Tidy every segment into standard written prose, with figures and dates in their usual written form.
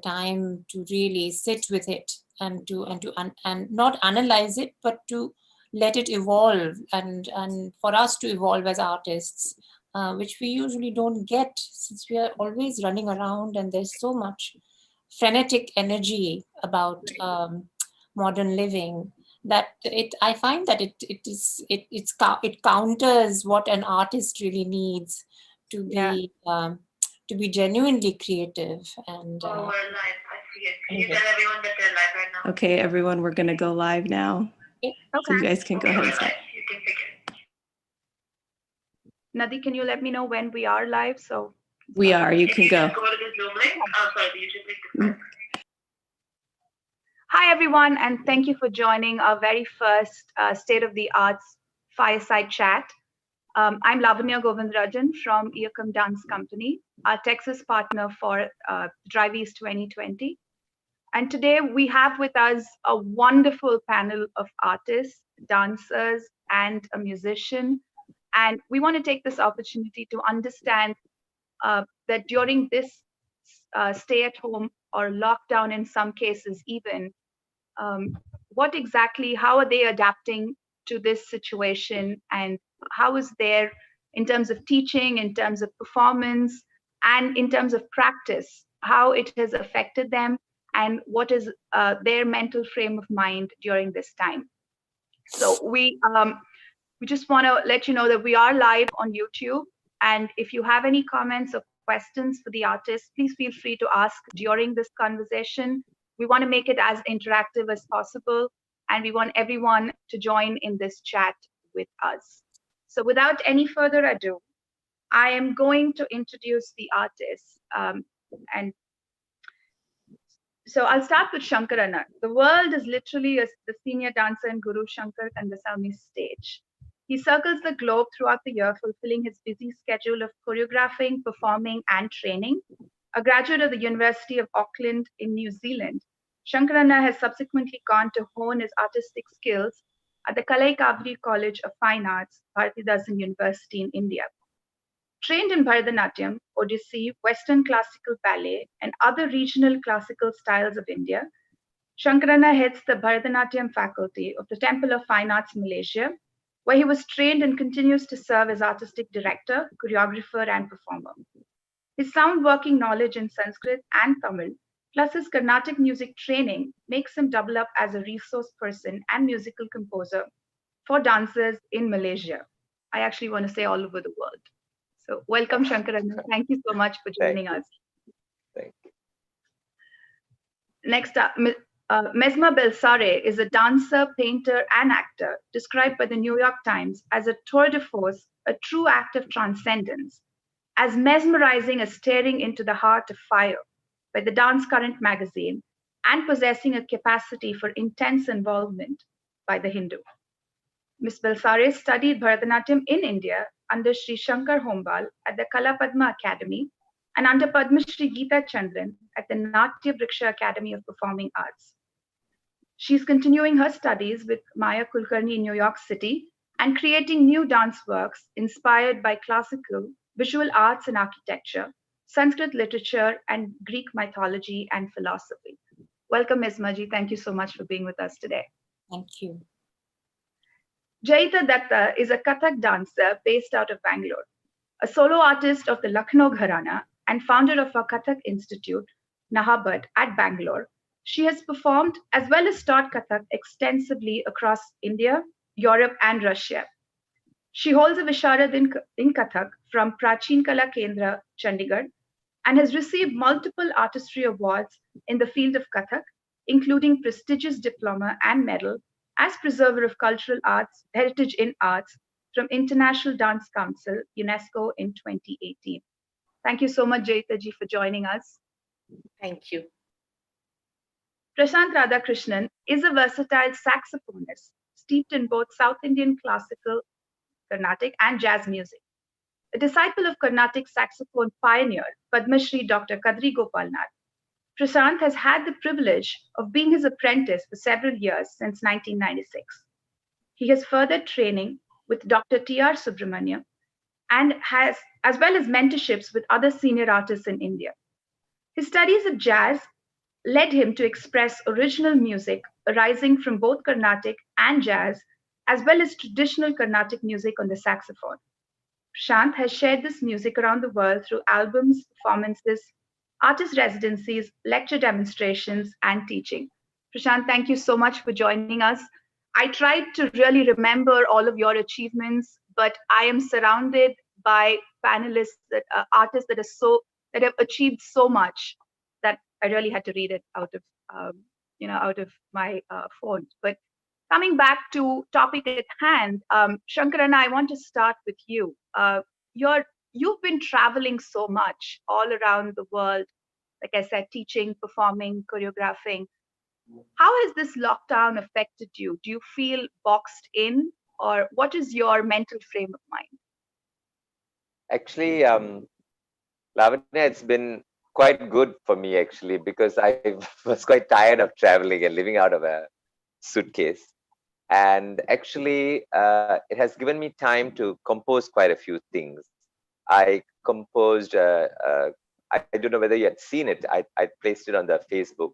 time to really sit with it and not analyze it, but to let it evolve and for us to evolve as artists, which we usually don't get since we are always running around and there's so much frenetic energy about modern living that I find that it counters what an artist really needs to be to be genuinely creative. And we're live. I see it. Can you tell everyone that they're live right now? Okay, everyone, we're going to go live now. Okay. So you guys can go ahead and start. You can begin. Nadi, can you let me know when we are live? So we are. You can go. Go to the Zoom link. Sorry, the YouTube link. Hi, everyone, and thank you for joining our very first State of the Arts Fireside Chat. I'm Lavanya Govindarajan from Earcom Dance Company, our Texas partner for Drive East 2020. And today we have with us a wonderful panel of artists, dancers, and a musician. And we want to take this opportunity to understand that during this stay at home or lockdown in some cases even, how are they adapting to this situation, and how is their, in terms of teaching, in terms of performance, and in terms of practice, how it has affected them, and what is their mental frame of mind during this time. So we just want to let you know that we are live on YouTube, and if you have any comments or questions for the artists, please feel free to ask during this conversation. We want to make it as interactive as possible, and we want everyone to join in this chat with us. So without any further ado, I am going to introduce the artists. And so I'll start with Shankarana. The world is literally the senior dancer in Guru Shankar Kandaswamy's stage. He circles the globe throughout the year, fulfilling his busy schedule of choreographing, performing, and training. A graduate of the University of Auckland in New Zealand, Shankarana has subsequently gone to hone his artistic skills at the Kalai Kaveri College of Fine Arts, Bharatidasan University in India. Trained in Bharatanatyam, Odissi, Western classical ballet, and other regional classical styles of India, Shankarana heads the Bharatanatyam faculty of the Temple of Fine Arts, Malaysia, where he was trained and continues to serve as artistic director, choreographer, and performer. His sound working knowledge in Sanskrit and Tamil, plus his Carnatic music training, makes him double up as a resource person and musical composer for dancers in Malaysia. I actually want to say all over the world. So welcome, Shankarana. Thank you so much for joining us. Thank you. Next up, Mesma Belsare is a dancer, painter, and actor, described by the New York Times as a tour de force, a true act of transcendence, as mesmerizing as staring into the heart of fire by the Dance Current magazine, and possessing a capacity for intense involvement by the Hindu. Ms. Belsare studied Bharatanatyam in India under Sri Shankar Hombal at the Kala Padma Academy and under Padma Shri Geeta Chandran at the Natya Vriksha Academy of Performing Arts. She's continuing her studies with Maya Kulkarni in New York City and creating new dance works inspired by classical, visual arts and architecture, Sanskrit literature, and Greek mythology and philosophy. Welcome, Ms. Maji. Thank you so much for being with us today. Thank you. Jayita Datta is a Kathak dancer based out of Bangalore, a solo artist of the Lucknow Gharana and founder of our Kathak Institute, Nahabat, at Bangalore. She has performed as well as taught Kathak extensively across India, Europe, and Russia. She holds a Visharad in Kathak from Prachin Kala Kendra, Chandigarh, and has received multiple artistry awards in the field of Kathak, including prestigious diploma and medal as preserver of cultural arts, heritage in arts from International Dance Council, UNESCO in 2018. Thank you so much, Jayita ji, for joining us. Thank you. Prashant Radhakrishnan is a versatile saxophonist, steeped in both South Indian classical, Carnatic, and jazz music. A disciple of Carnatic saxophone pioneer Padma Shri Dr. Kadri Gopalnath, Prashant has had the privilege of being his apprentice for several years since 1996. He has furthered training with Dr. T.R. Subramania and has, as well as mentorships with other senior artists in India. His studies of jazz led him to express original music arising from both Carnatic and jazz, as well as traditional Carnatic music on the saxophone. Prashant has shared this music around the world through albums, performances, artist residencies, lecture demonstrations, and teaching. Prashant, thank you so much for joining us. I tried to really remember all of your achievements, but I am surrounded by panelists artists that have achieved so much that I really had to read it out of my phone. But coming back to topic at hand, Shankar and I want to start with you. You've been traveling so much all around the world, like I said, teaching, performing, choreographing. How has this lockdown affected you? Do you feel boxed in, or what is your mental frame of mind? Actually, Lavanya, it's been quite good for me actually, because I was quite tired of traveling and living out of a suitcase. And actually, it has given me time to compose quite a few things. I composed, I don't know whether you had seen it, I placed it on the Facebook,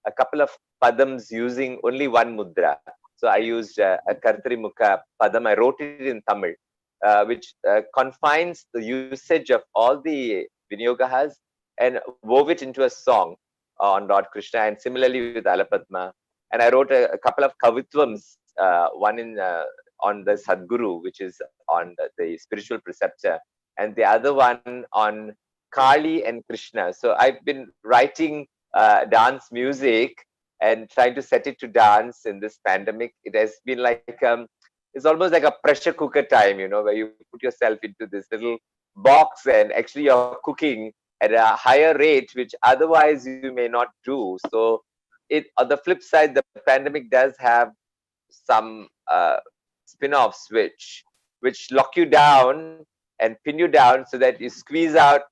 a couple of padams using only one mudra. So I used a Kartrimukha padam, I wrote it in Tamil, which confines the usage of all the Vinyogahas and wove it into a song on Lord Krishna, and similarly with Alapadma. And I wrote a couple of kavitvams, one on the Sadguru, which is on the spiritual preceptor, and the other one on Kali and Krishna. So I've been writing dance music and trying to set it to dance in this pandemic. It has been like, it's almost like a pressure cooker time, where you put yourself into this little box and actually you're cooking at a higher rate, which otherwise you may not do. So on the flip side, the pandemic does have some spin-offs which lock you down and pin you down so that you squeeze out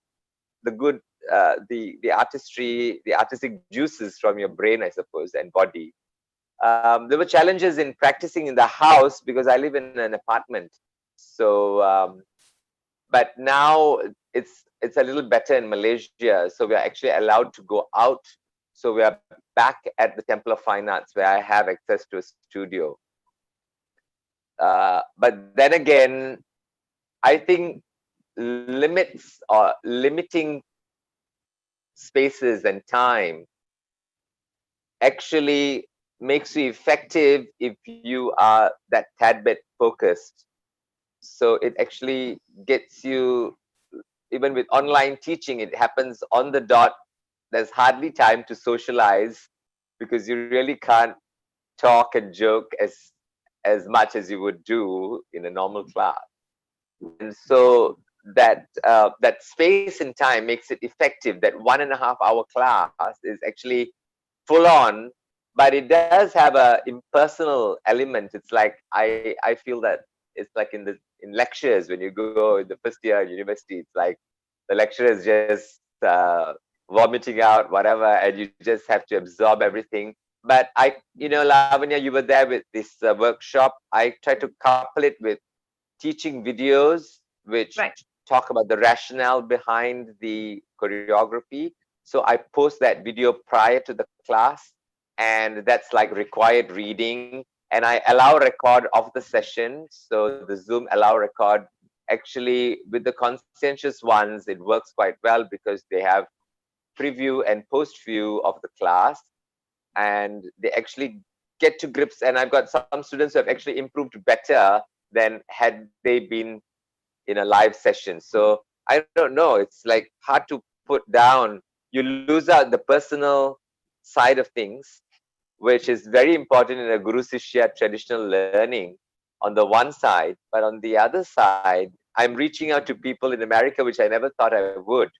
the good, the artistry, the artistic juices from your brain, I suppose, and body. There were challenges in practicing in the house because I live in an apartment. So, but now it's a little better in Malaysia. So we are actually allowed to go out. So we are back at the Temple of Fine Arts where I have access to a studio. But then again, I think limits or limiting spaces and time actually makes you effective if you are that tad bit focused. So it actually gets you, even with online teaching, it happens on the dot. There's hardly time to socialize because you really can't talk and joke as much as you would do in a normal class. And so that space and time makes it effective. That 1.5 hour class is actually full on, but it does have a impersonal element. It's like I feel that it's like in lectures when you go in the first year at university, it's like the lecturer is just vomiting out whatever, and you just have to absorb everything. But Lavanya, you were there with this workshop. I try to couple it with teaching videos which talk about the rationale behind the choreography. So I post that video prior to the class, and that's like required reading. And I allow record of the session. So the Zoom allow record. Actually, with the conscientious ones, it works quite well because they have preview and post view of the class, and they actually get to grips. And I've got some students who have actually improved better than had they been in a live session. So I don't know, it's like hard to put down. You lose out the personal side of things, which is very important in a Guru Sishya traditional learning on the one side, but on the other side, I'm reaching out to people in America, which I never thought I would.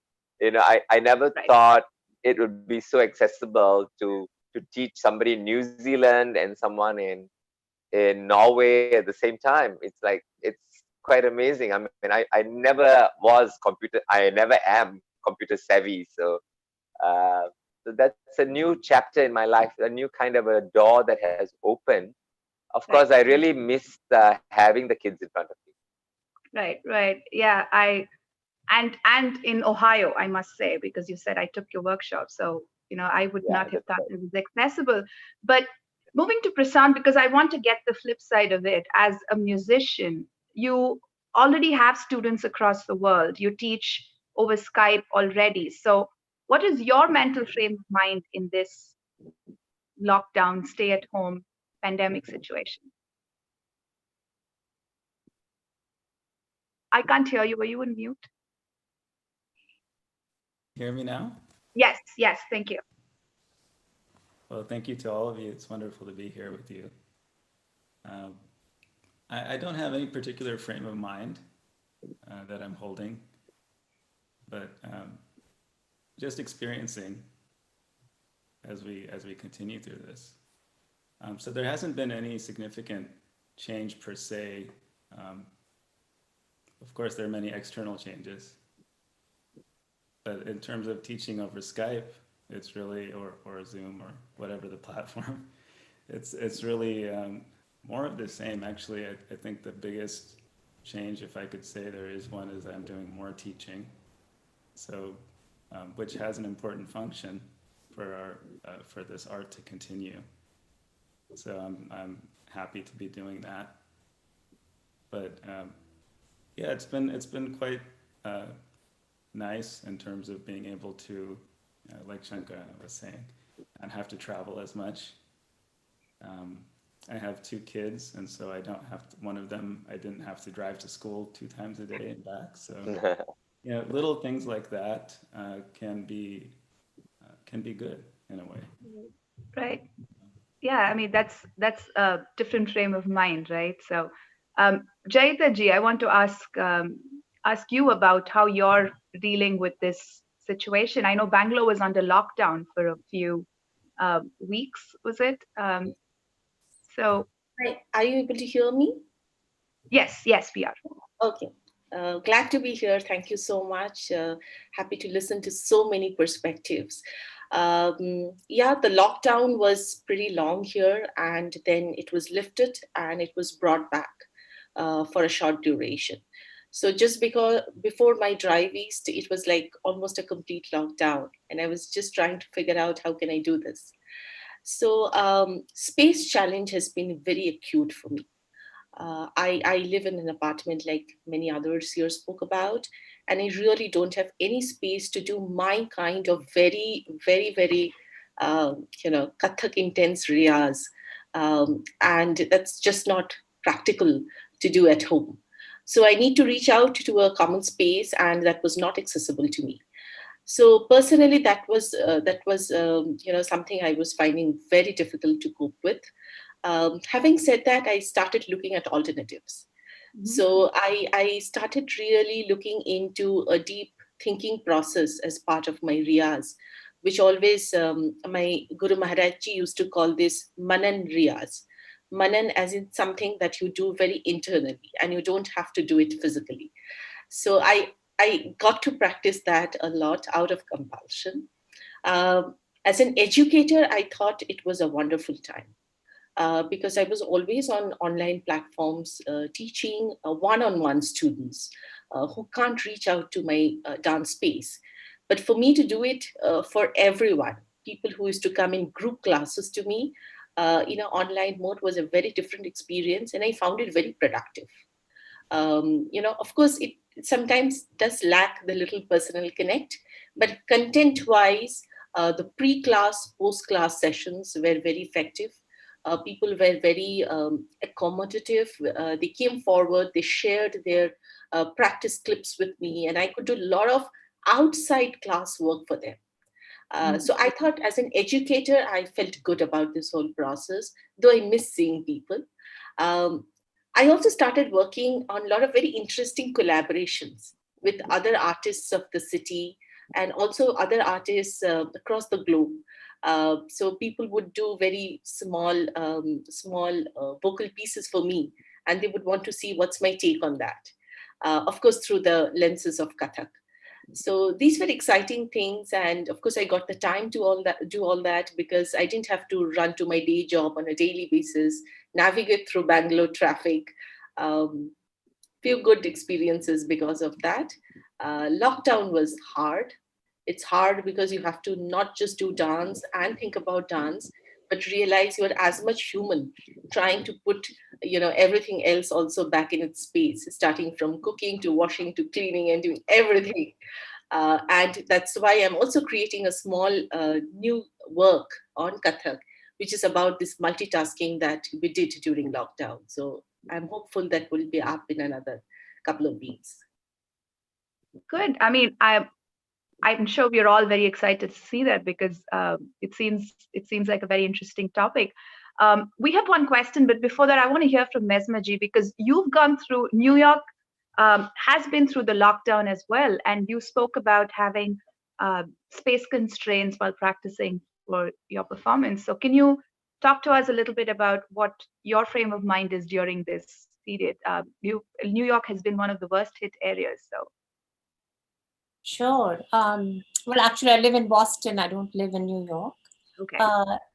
I never thought it would be so accessible to teach somebody in New Zealand and someone in Norway at the same time. It's quite amazing. I mean, I never I never am computer savvy. So that's a new chapter in my life, a new kind of a door that has opened. Of course, I really miss having the kids in front of me. Right. Yeah, and in Ohio, I must say, because you said I took your workshop. So, I would Yeah, not have that's thought right. it was accessible. But moving to Prasant, because I want to get the flip side of it, as a musician, you already have students across the world. You teach over Skype already. So what is your mental frame of mind in this lockdown, stay at home pandemic situation? I can't hear you. Were you on mute? Hear me now? Yes, yes, thank you. Well, thank you to all of you. It's wonderful to be here with you. Um, I don't have any particular frame of mind that I'm holding, but just experiencing as we continue through this. So there hasn't been any significant change per se. Of course, there are many external changes, but in terms of teaching over Skype, it's really, or Zoom or whatever the platform, it's really more of the same. Actually, I think the biggest change, if I could say there is one, is I'm doing more teaching. So, which has an important function for for this art to continue. So I'm happy to be doing that. But yeah, it's been quite nice in terms of being able to, like Shankar was saying, not have to travel as much. I have 2 kids, and so I don't have to, one of them, I didn't have to drive to school 2 times a day and back. So, little things like that can be good in a way. Right. Yeah, I mean, that's a different frame of mind, right? So, Jayita ji, I want to ask you about how you're dealing with this situation. I know Bangalore was under lockdown for a few weeks, was it? So, Hi, are you able to hear me? yes, we are. Okay. Glad to be here. Thank you so much. Happy to listen to so many perspectives. Yeah, the lockdown was pretty long here, and then it was lifted and it was brought back for a short duration. So just because before my drive east, it was like almost a complete lockdown, and I was just trying to figure out how can I do this. So space challenge has been very acute for me. I live in an apartment like many others here spoke about, and I really don't have any space to do my kind of very, very, very, Kathak intense riyas. And that's just not practical to do at home. So I need to reach out to a common space, and that was not accessible to me. So personally, that was something I was finding very difficult to cope with. Having said that, I started looking at alternatives. So I started really looking into a deep thinking process as part of my riyas, which always my Guru Maharaj Ji used to call this manan riyas. Manan as in something that you do very internally and you don't have to do it physically. So I got to practice that a lot out of compulsion. As an educator, I thought it was a wonderful time because I was always on online platforms teaching one-on-one students who can't reach out to my dance space. But for me to do it for everyone, people who used to come in group classes to me, online mode was a very different experience, and I found it very productive. Of course, it sometimes does lack the little personal connect, but content-wise, the pre-class, post-class sessions were very effective. People were very accommodative. They came forward, they shared their practice clips with me, and I could do a lot of outside class work for them. So I thought as an educator, I felt good about this whole process, though I miss seeing people. Um, I also started working on a lot of very interesting collaborations with other artists of the city and also other artists across the globe. So people would do very small vocal pieces for me, and they would want to see what's my take on that. Of course, through the lenses of Kathak. So these were exciting things, and of course, I got the time to do all that because I didn't have to run to my day job on a daily basis, navigate through Bangalore traffic. Um, Few good experiences because of that. Lockdown was hard, It's hard because you have to not just do dance and think about dance, but realize you're as much human, trying to put, everything else also back in its space, starting from cooking to washing to cleaning and doing everything. And that's why I'm also creating a small new work on Kathak, which is about this multitasking that we did during lockdown. So I'm hopeful that will be up in another couple of weeks. Good. I mean, I'm sure we're all very excited to see that, because it seems like a very interesting topic. We have one question, but before that, I want to hear from Mesmaji, because you've gone through New York, has been through the lockdown as well, and you spoke about having space constraints while practicing for your performance. So can you talk to us a little bit about what your frame of mind is during this period? New York has been one of the worst hit areas, so. Sure. Well, actually, I live in Boston. I don't live in New York. Okay.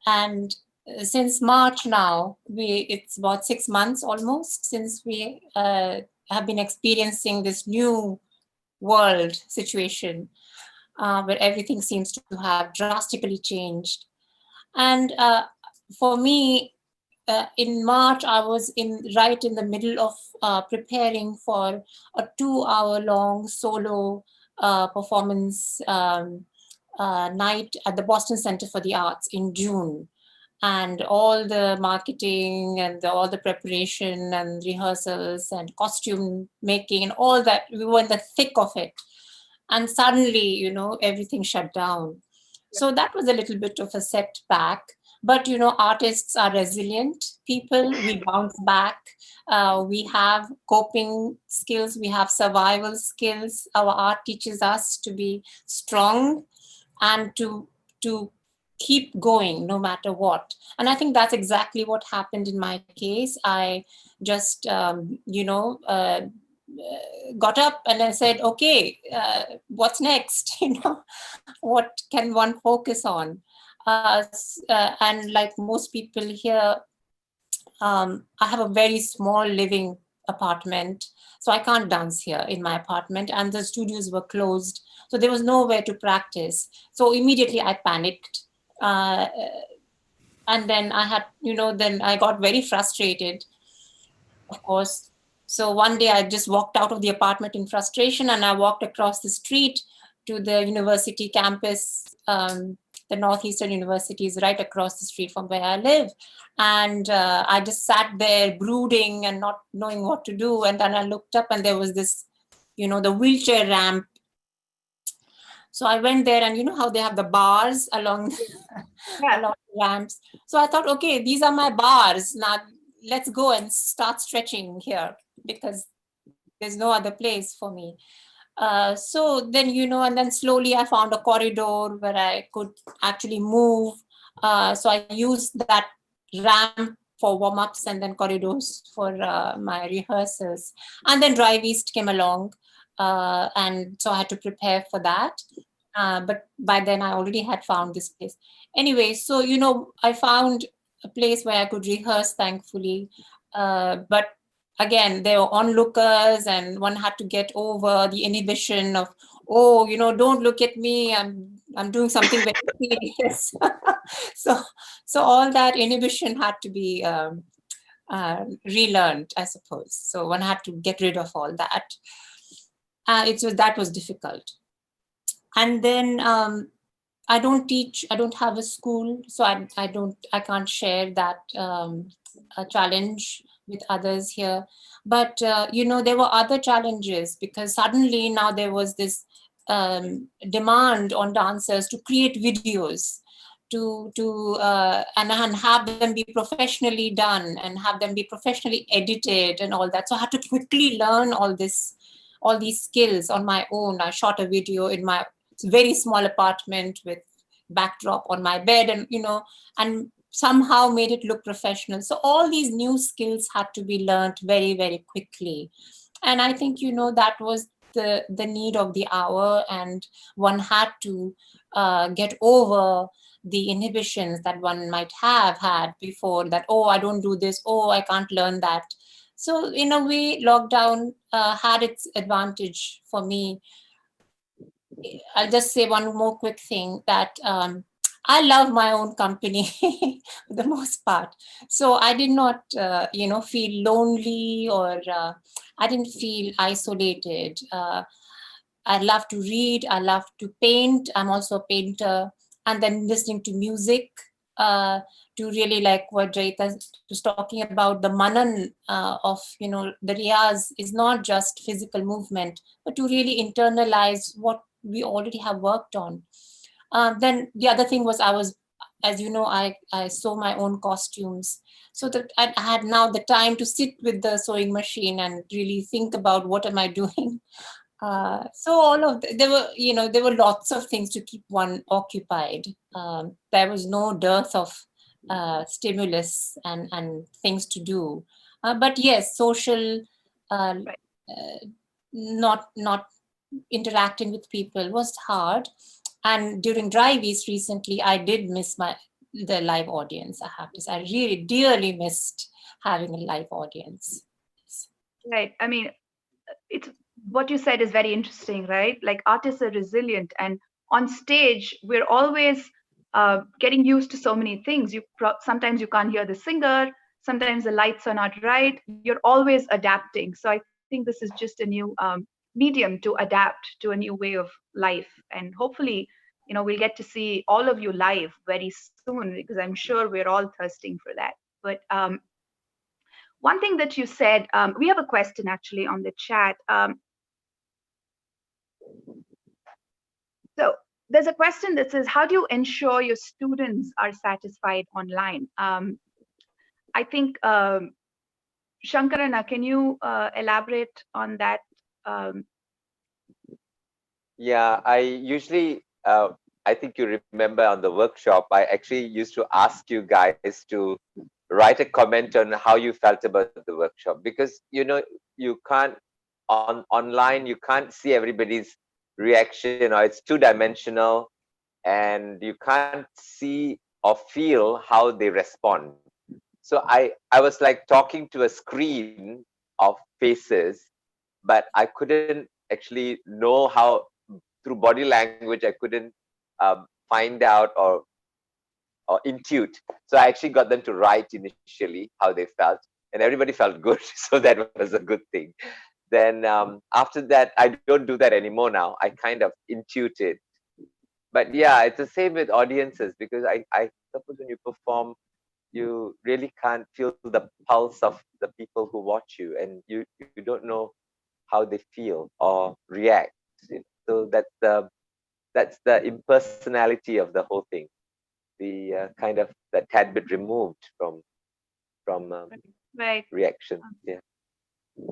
And since March now, it's about 6 months almost since we have been experiencing this new world situation where everything seems to have drastically changed. And for me, in March, I was right in the middle of preparing for a 2-hour-long solo performance night at the Boston Center for the Arts in June. And all the marketing and all the preparation and rehearsals and costume making and all that, we were in the thick of it. And suddenly, everything shut down. So that was a little bit of a setback. But, artists are resilient people. We bounce back. We have coping skills. We have survival skills. Our art teaches us to be strong and to keep going no matter what. And I think that's exactly what happened in my case. I just, got up and I said, okay, what's next? What can one focus on? And like most people here, I have a very small living apartment, so I can't dance here in my apartment, and the studios were closed, so there was nowhere to practice. So immediately I panicked, and then I had, then I got very frustrated, of course. So one day I just walked out of the apartment in frustration, and I walked across the street to the university campus. The Northeastern University is right across the street from where I live. And I just sat there brooding and not knowing what to do. And then I looked up and there was this, the wheelchair ramp. So I went there, and you know how they have the bars along, along the ramps. So I thought, okay, these are my bars. Now let's go and start stretching here, because there's no other place for me. So then, and then slowly I found a corridor where I could actually move. So I used that ramp for warm-ups and then corridors for my rehearsals. And then Drive East came along. And so I had to prepare for that. But by then I already had found this place. Anyway, so, I found a place where I could rehearse, thankfully. But again, there were onlookers, and one had to get over the inhibition of, don't look at me, I'm doing something very serious. So all that inhibition had to be relearned, I suppose. So one had to get rid of all that. That was difficult. And then I don't teach, I don't have a school, so I can't share that challenge with others here. But, there were other challenges, because suddenly now there was this demand on dancers to create videos, and have them be professionally done and have them be professionally edited and all that. So I had to quickly learn all these skills on my own. I shot a video in my very small apartment with backdrop on my bed, and and somehow made it look professional. So all these new skills had to be learned very, very quickly. And I think, that was the need of the hour, and one had to get over the inhibitions that one might have had before, that, I don't do this, I can't learn that. So in a way, lockdown had its advantage for me. I'll just say one more quick thing that I love my own company for the most part. So I did not, feel lonely or I didn't feel isolated. I love to read. I love to paint. I'm also a painter. And then listening to music, to really like what Jaita was talking about, the manan of, the riyaz is not just physical movement, but to really internalize what we already have worked on. Then the other thing was as you know, I sew my own costumes. So that I had now the time to sit with the sewing machine and really think about what am I doing. So all of there were lots of things to keep one occupied. There was no dearth of stimulus and things to do. But yes, social, Right. not interacting with people was hard. And during Drive East recently, I did miss the live audience. I have to say, I really dearly missed having a live audience. Right. I mean, it's what you said is very interesting, right? Like artists are resilient, and on stage we're always getting used to so many things. Sometimes you can't hear the singer, sometimes the lights are not right. You're always adapting. So I think this is just a new medium to adapt to a new way of life, and hopefully, we'll get to see all of you live very soon, because I'm sure we're all thirsting for that. But one thing that you said, we have a question actually on the chat. So there's a question that says, how do you ensure your students are satisfied online? I think, Shankarana, can you elaborate on that? Yeah, I usually, I think you remember on the workshop, I actually used to ask you guys to write a comment on how you felt about the workshop, because you can't online, you can't see everybody's reaction, or it's two-dimensional, and you can't see or feel how they respond. So I was like talking to a screen of faces, but I couldn't actually know how, through body language, I couldn't find out or intuit. So I actually got them to write initially how they felt, and everybody felt good. So that was a good thing. Then after that, I don't do that anymore now. I kind of intuit it. But yeah, it's the same with audiences, because I suppose when you perform, you really can't feel the pulse of the people who watch you, and you don't know how they feel or react. So that's the impersonality of the whole thing, the kind of that tad bit removed from Right. reaction.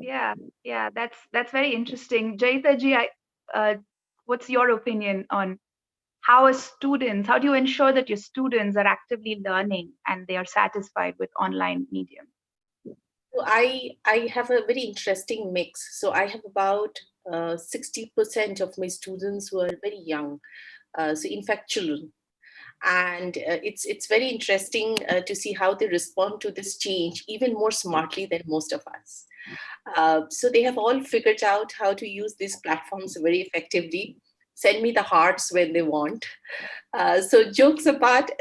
Yeah, that's very interesting. Jaita ji, what's your opinion on how do you ensure that your students are actively learning and they are satisfied with online medium? So I have a very interesting mix. So I have about 60% of my students who are very young. So in fact, children. And it's very interesting to see how they respond to this change even more smartly than most of us. So they have all figured out how to use these platforms very effectively, send me the hearts when they want. So jokes apart,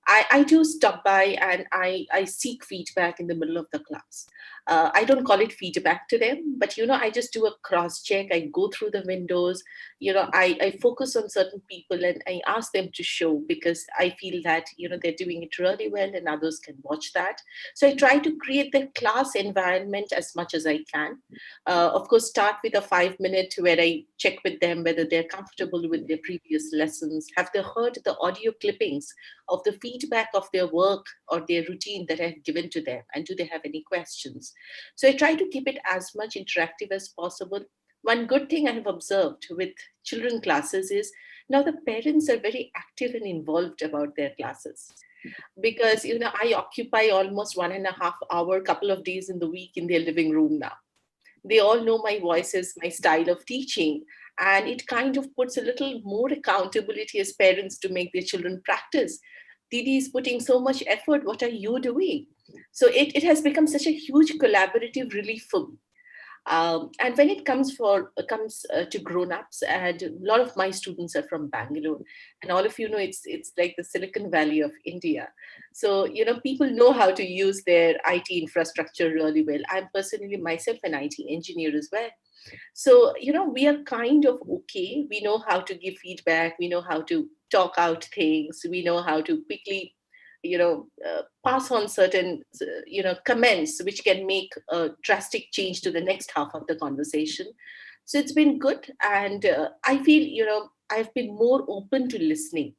I do stop by and I seek feedback in the middle of the class. I don't call it feedback to them, but I just do a cross check. I go through the windows. I focus on certain people and I ask them to show, because I feel that they're doing it really well and others can watch that. So I try to create the class environment as much as I can. Of course, start with a 5-minute where I check with them whether they're comfortable with their previous lessons. Have they heard the audio clippings of the feedback of their work or their routine that I've given to them? And do they have any questions? So I try to keep it as much interactive as possible. One good thing I have observed with children classes is now the parents are very active and involved about their classes, because I occupy almost 1.5 hour, couple of days in the week in their living room now. They all know my voices, my style of teaching, and it kind of puts a little more accountability as parents to make their children practice. Didi is putting so much effort, what are you doing? So it has become such a huge collaborative relief for me. And when it comes to grown-ups, and a lot of my students are from Bangalore, and all of you know it's like the Silicon Valley of India. So people know how to use their IT infrastructure really well. I'm personally myself an IT engineer as well. So we are kind of okay. We know how to give feedback. We know how to talk out things. We know how to quickly pass on certain comments which can make a drastic change to the next half of the conversation. So it's been good, and I feel I've been more open to listening,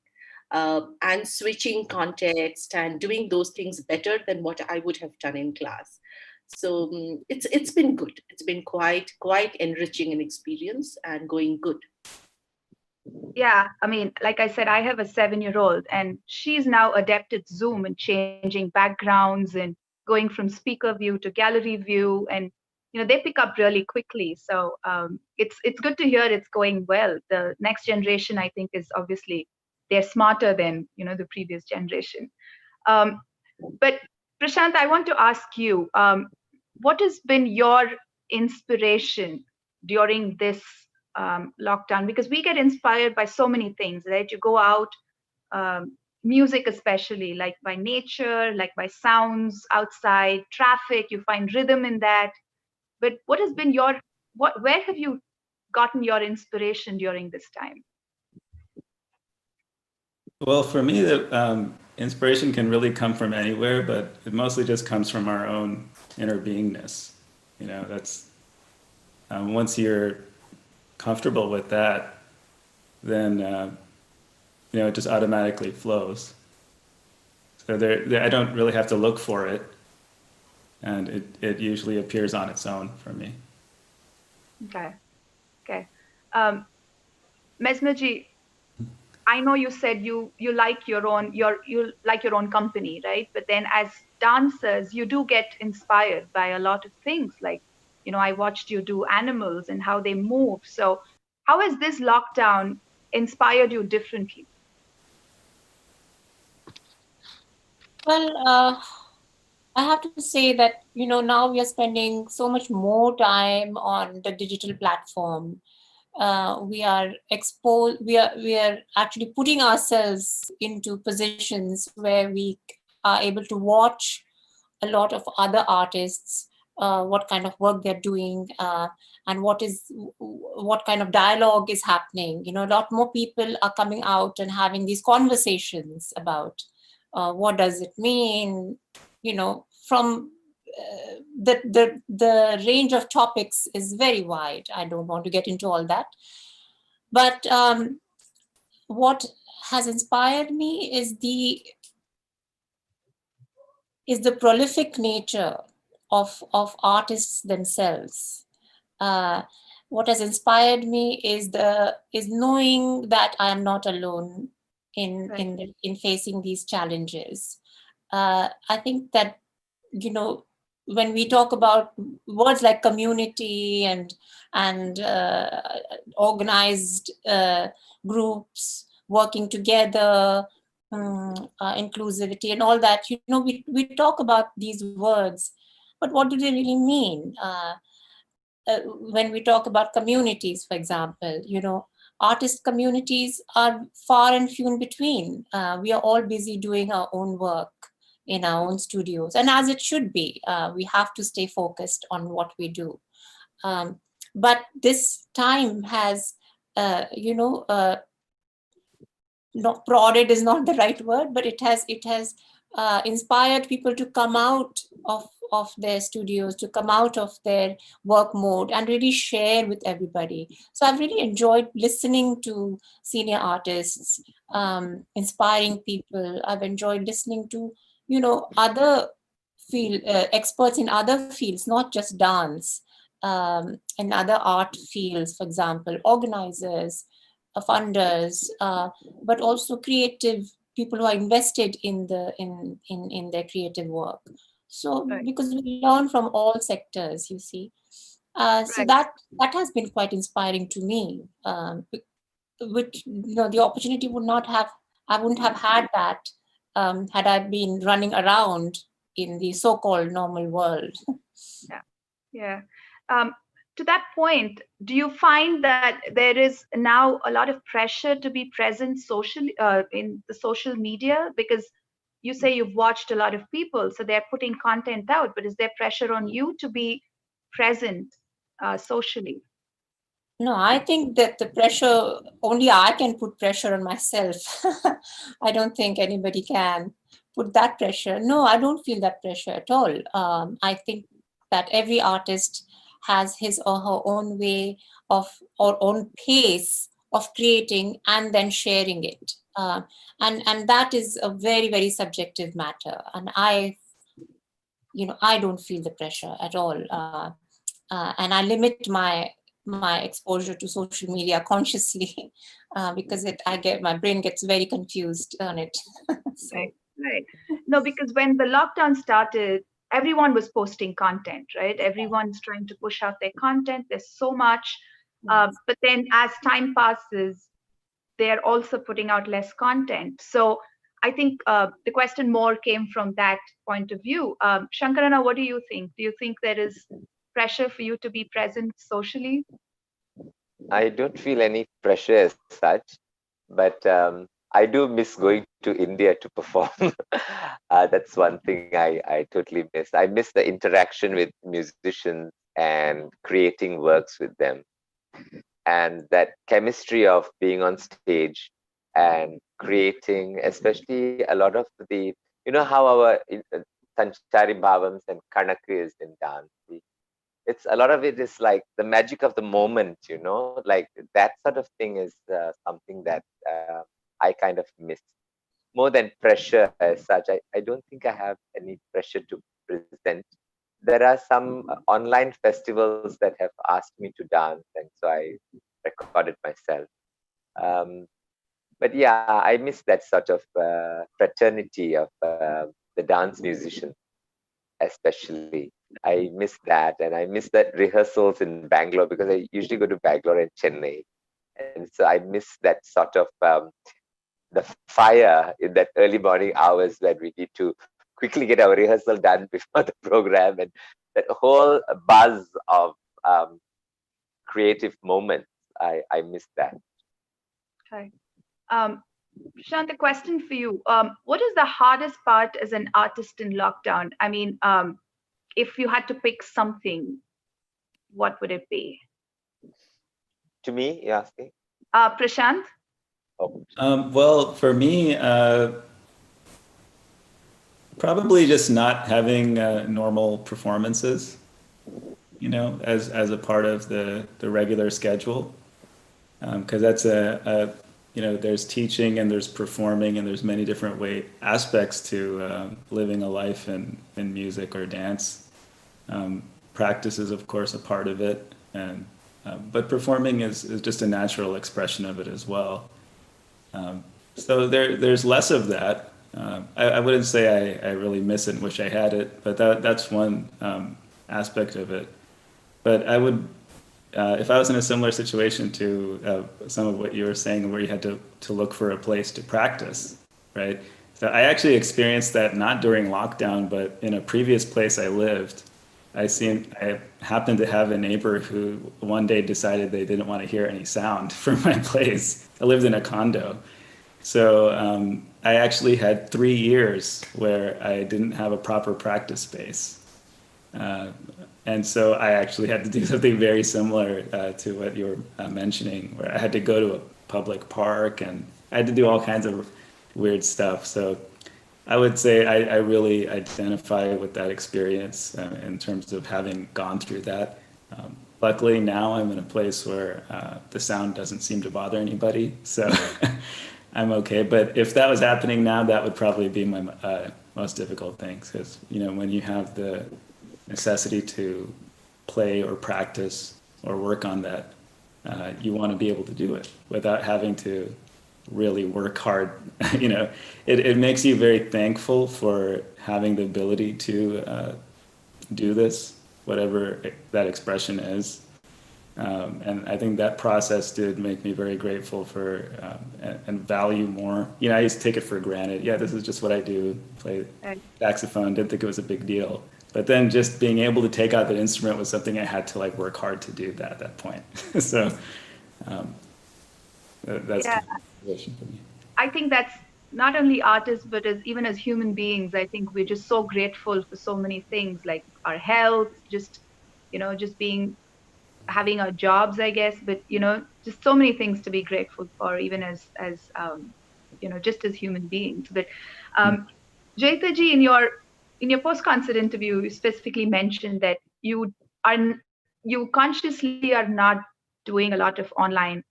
and switching context and doing those things better than what I would have done in class. So it's been good. It's been quite enriching an experience and going good. Yeah, I mean, like I said, I have a 7-year-old, and she's now adapted Zoom and changing backgrounds and going from speaker view to gallery view, and they pick up really quickly. So it's good to hear it's going well. The next generation, I think, is obviously they're smarter than the previous generation. But Prashant, I want to ask you, what has been your inspiration during this lockdown? Because we get inspired by so many things, right? You go out, music especially, like by nature, like by sounds outside, traffic, you find rhythm in that. But what has been where have you gotten your inspiration during this time? Well, for me, the inspiration can really come from anywhere, but it mostly just comes from our own inner beingness. That's once you're comfortable with that, then it just automatically flows. So I don't really have to look for it, and it usually appears on its own for me. Okay. Mesmerji, I know you said you like your own company, right? But then as dancers, you do get inspired by a lot of things. Like, I watched you do animals and how they move. So how has this lockdown inspired you differently? Well, I have to say that, now we are spending so much more time on the digital platform. We are exposed, we are actually putting ourselves into positions where we are able to watch a lot of other artists, what kind of work they're doing, and what kind of dialogue is happening. A lot more people are coming out and having these conversations about what does it mean, from the range of topics is very wide. I don't want to get into all that. But what has inspired me is the prolific nature of artists themselves. What has inspired me is knowing that I am not alone in facing these challenges. I think that when we talk about words like community and organized groups working together, inclusivity and all that, we talk about these words, but what do they really mean? When we talk about communities, for example, artist communities are far and few in between. We are all busy doing our own work in our own studios, and as it should be. We have to stay focused on what we do. But this time has, not prodded is not the right word, but it has inspired people to come out of their studios, to come out of their work mode and really share with everybody. So I've really enjoyed listening to senior artists, inspiring people. I've enjoyed listening to other experts in other fields, not just dance, and other art fields, for example, organizers, funders, but also creative people who are invested in their creative work. So because we learn from all sectors, you see. So that has been quite inspiring to me. Which the opportunity I wouldn't have had that had I been running around in the so-called normal world. Yeah. to that point, do you find that there is now a lot of pressure to be present socially in the social media? Because you say you've watched a lot of people, so they're putting content out, but is there pressure on you to be present socially? No, I think that the pressure, only I can put pressure on myself. I don't think anybody can put that pressure. No, I don't feel that pressure at all. I think that every artist has his or her own way of, or own pace of creating and then sharing it. And that is a very, very subjective matter. And I don't feel the pressure at all. And I limit my exposure to social media consciously because my brain gets very confused on it. So. Right. No, because when the lockdown started, everyone was posting content, right? Everyone's trying to push out their content. There's so much. But then as time passes, they're also putting out less content. So I think the question more came from that point of view. Shankarana, what do you think? Do you think there is pressure for you to be present socially? I don't feel any pressure as such, but I do miss going to India to perform. That's one thing I totally miss. I miss the interaction with musicians and creating works with them. And that chemistry of being on stage and creating, especially a lot of the, how our Sanchari Bhavams and Kanaka is in dance. It's a lot of it is like the magic of the moment, like that sort of thing is something that I kind of miss more than pressure as such. I don't think I have any pressure to present. There are some online festivals that have asked me to dance, and so I recorded myself. But yeah, I miss that sort of fraternity of the dance musicians, especially. I miss that, and I miss that rehearsals in Bangalore because I usually go to Bangalore and Chennai, and so I miss that sort of the fire in that early morning hours when we need to quickly get our rehearsal done before the program, and that whole buzz of creative moments. I miss that. Okay. Shant, a question for you. What is the hardest part as an artist in lockdown? I mean, if you had to pick something, what would it be? To me, you're asking? Prashant? Oh. Well, for me, probably just not having normal performances, as a part of the regular schedule. Because that's there's teaching and there's performing and there's many different aspects to living a life in music or dance. Practice is, of course, a part of it, and but performing is just a natural expression of it as well. So there's less of that. I wouldn't say I really miss it and wish I had it, but that's one aspect of it. But I would, if I was in a similar situation to some of what you were saying, where you had to look for a place to practice, right? So I actually experienced that not during lockdown, but in a previous place I lived. I happened to have a neighbor who one day decided they didn't want to hear any sound from my place. I lived in a condo. So I actually had 3 years where I didn't have a proper practice space. And so I actually had to do something very similar to what you were mentioning, where I had to go to a public park and I had to do all kinds of weird stuff. So I would say I really identify with that experience in terms of having gone through that. Luckily now I'm in a place where the sound doesn't seem to bother anybody, so I'm okay. But if that was happening now, that would probably be my most difficult thing, because when you have the necessity to play or practice or work on that, you want to be able to do it without having to really work hard. It makes you very thankful for having the ability to do this, whatever that expression is. And I think that process did make me very grateful for and value more. I used to take it for granted. Yeah, this is just what I do, play saxophone, didn't think it was a big deal. But then just being able to take out that instrument was something I had to like work hard to do that at that point. So that's kind of the situation for me. I think that's not only artists, but even as human beings, I think we're just so grateful for so many things, like our health, just, just having our jobs, I guess, but, just so many things to be grateful for, even as just as human beings. But Jaitaji, in your post-concert interview, you specifically mentioned that you consciously are not doing a lot of online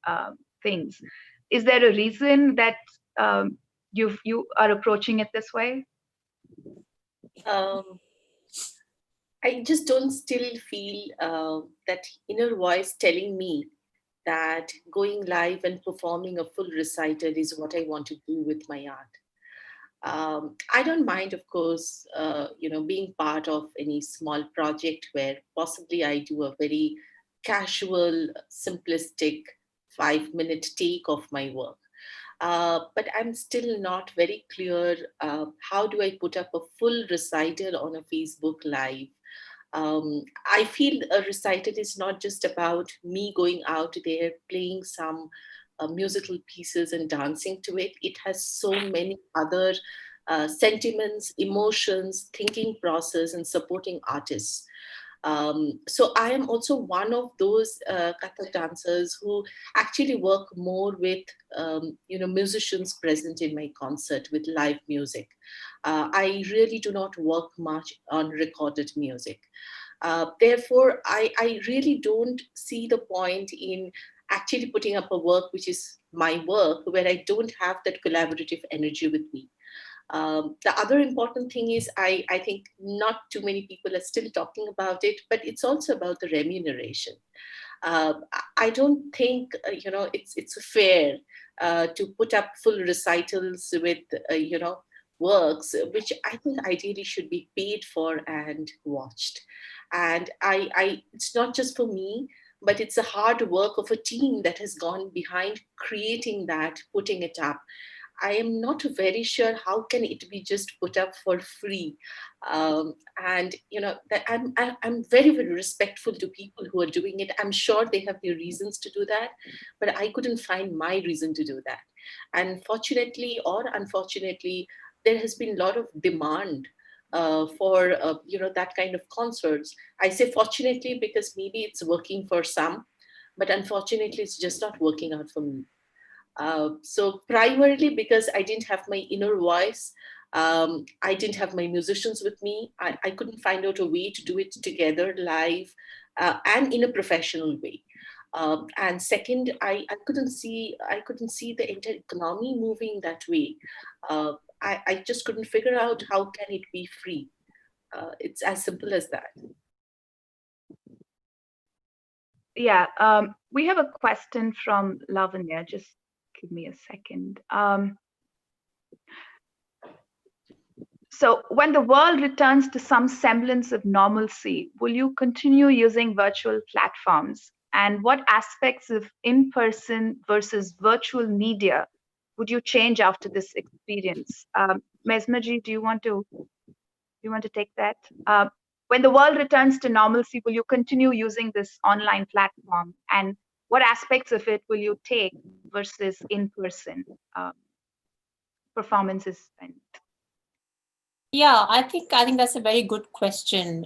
things. Is there a reason that you are approaching it this way? I just don't still feel that inner voice telling me that going live and performing a full recital is what I want to do with my art. I don't mind, of course, being part of any small project where possibly I do a very casual, simplistic 5-minute take of my work. But I'm still not very clear how do I put up a full recital on a Facebook Live. I feel a recital is not just about me going out there playing some musical pieces and dancing to it. It has so many other sentiments, emotions, thinking process, and supporting artists. So I am also one of those Kathak dancers who actually work more with musicians present in my concert with live music. I really do not work much on recorded music. Therefore, I really don't see the point in actually putting up a work which is my work where I don't have that collaborative energy with me. The other important thing is I think not too many people are still talking about it, but it's also about the remuneration. I don't think it's fair to put up full recitals with works which I think ideally should be paid for and watched. And it's not just for me, but it's a hard work of a team that has gone behind creating that, putting it up. I am not very sure how can it be just put up for free. And that I'm very, very respectful to people who are doing it. I'm sure they have their reasons to do that, but I couldn't find my reason to do that. And fortunately or unfortunately, there has been a lot of demand for that kind of concerts. I say fortunately because maybe it's working for some, but unfortunately it's just not working out for me. So primarily because I didn't have my inner voice, I didn't have my musicians with me. I couldn't find out a way to do it together live and in a professional way. And second, I couldn't see the entire economy moving that way. I just couldn't figure out how can it be free. It's as simple as that. Yeah, we have a question from Lavanya. Just give me a second. So when the world returns to some semblance of normalcy, will you continue using virtual platforms? And what aspects of in-person versus virtual media would you change after this experience? Mesmaji, do you want to take that? When the world returns to normalcy, will you continue using this online platform? And what aspects of it will you take versus in-person performances? Yeah, I think that's a very good question.